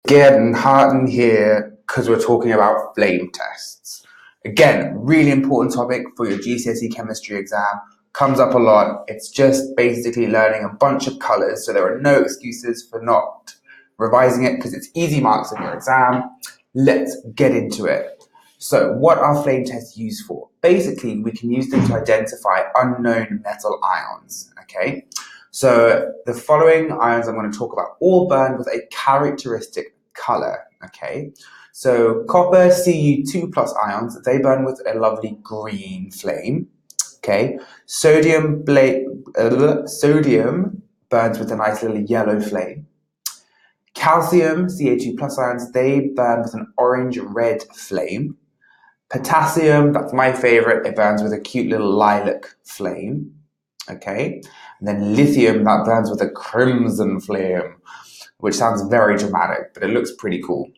getting hot in here because we're talking about flame tests. Again, really important topic for your GCSE chemistry exam. Comes up a lot. It's just basically learning a bunch of colors, so there are no excuses for not revising it because it's easy marks in your exam. Let's get into it. So what are flame tests used for? Basically, we can use them to identify unknown metal ions, okay? So the following ions I'm going to talk about all burn with a characteristic color, okay? So copper Cu2 plus ions, they burn with a lovely green flame, okay? Sodium burns with a nice little yellow flame. Calcium, Ca2 plus ions, they burn with an orange-red flame. Potassium, that's my favorite, it burns with a cute little lilac flame, okay? And then lithium, that burns with a crimson flame, which sounds very dramatic, but it looks pretty cool.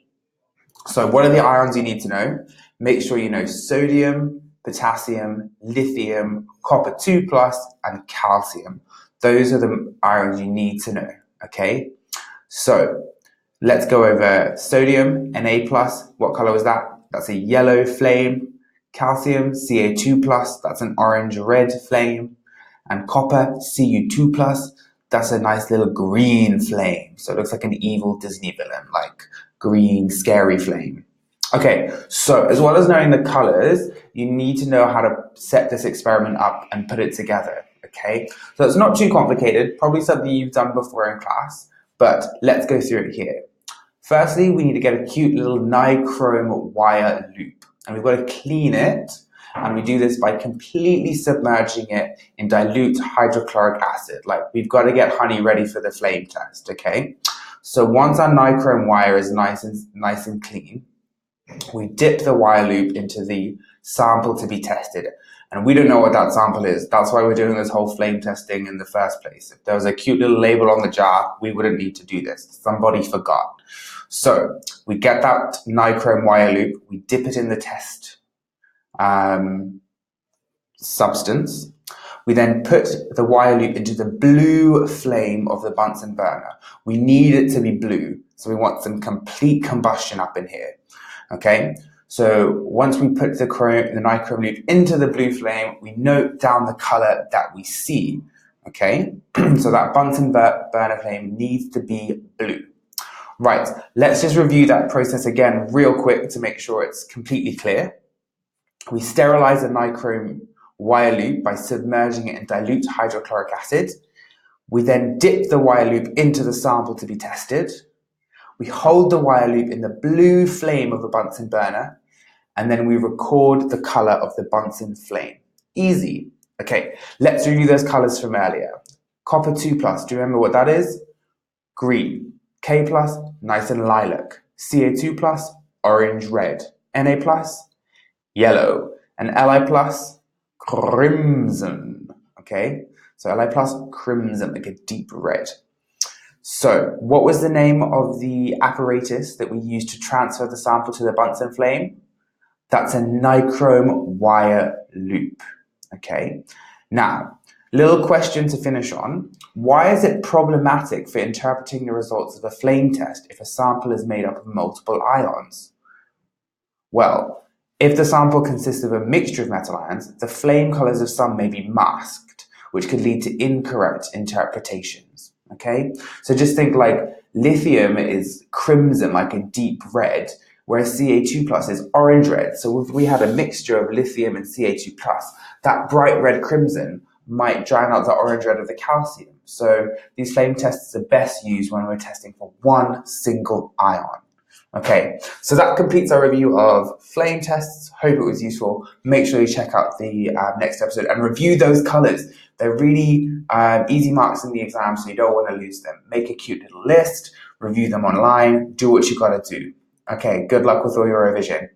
So what are the ions you need to know? Make sure you know sodium, potassium, lithium, copper 2 plus, and calcium. Those are the ions you need to know, okay? So let's go over sodium, Na plus. What color was that? That's a yellow flame. Calcium, Ca2 plus. That's an orange-red flame. And copper, Cu2 plus. That's a nice little green flame. So it looks like an evil Disney villain, like green, scary flame. Okay, so as well as knowing the colors, you need to know how to set this experiment up and put it together, okay? So it's not too complicated, probably something you've done before in class, but let's go through it here. Firstly, we need to get a cute little nichrome wire loop, and we've got to clean it, and we do this by completely submerging it in dilute hydrochloric acid. Like, we've got to get honey ready for the flame test, okay? So once our nichrome wire is nice and clean, we dip the wire loop into the sample to be tested. And we don't know what that sample is. That's why we're doing this whole flame testing in the first place. If there was a cute little label on the jar, we wouldn't need to do this. Somebody forgot. So we get that nichrome wire loop, we dip it in the test substance. We then put the wire loop into the blue flame of the Bunsen burner. We need it to be blue, so we want some complete combustion up in here. Okay, so once we put the nichrome loop into the blue flame, we note down the color that we see. Okay, so that Bunsen burner flame needs to be blue. Right, let's just review that process again real quick to make sure it's completely clear. We sterilize the nichrome wire loop by submerging it in dilute hydrochloric acid. We then dip the wire loop into the sample to be tested. We hold the wire loop in the blue flame of the Bunsen burner, and then we record the color of the Bunsen flame. Easy. Okay, let's review those colors from earlier. Copper 2 plus, do you remember what that is? Green. K plus, nice and lilac. Ca2 plus, orange red. Na plus, yellow. And Li plus, crimson. Okay, so Li plus, crimson, like a deep red. So what was the name of the apparatus that we used to transfer the sample to the Bunsen flame? That's a nichrome wire loop. Okay, now, little question to finish on. Why is it problematic for interpreting the results of a flame test if a sample is made up of multiple ions? Well, if the sample consists of a mixture of metal ions, the flame colors of some may be masked, which could lead to incorrect interpretations. Okay, so just think like lithium is crimson, like a deep red, whereas Ca2 plus is orange red. So if we had a mixture of lithium and Ca2 plus, that bright red crimson might drown out the orange red of the calcium. So these flame tests are best used when we're testing for one single ion. Okay, so that completes our review of flame tests. Hope it was useful. Make sure you check out the next episode and review those colors. They're really easy marks in the exam, so you don't want to lose them. Make a cute little list, review them online, do what you gotta do. Okay, good luck with all your revision.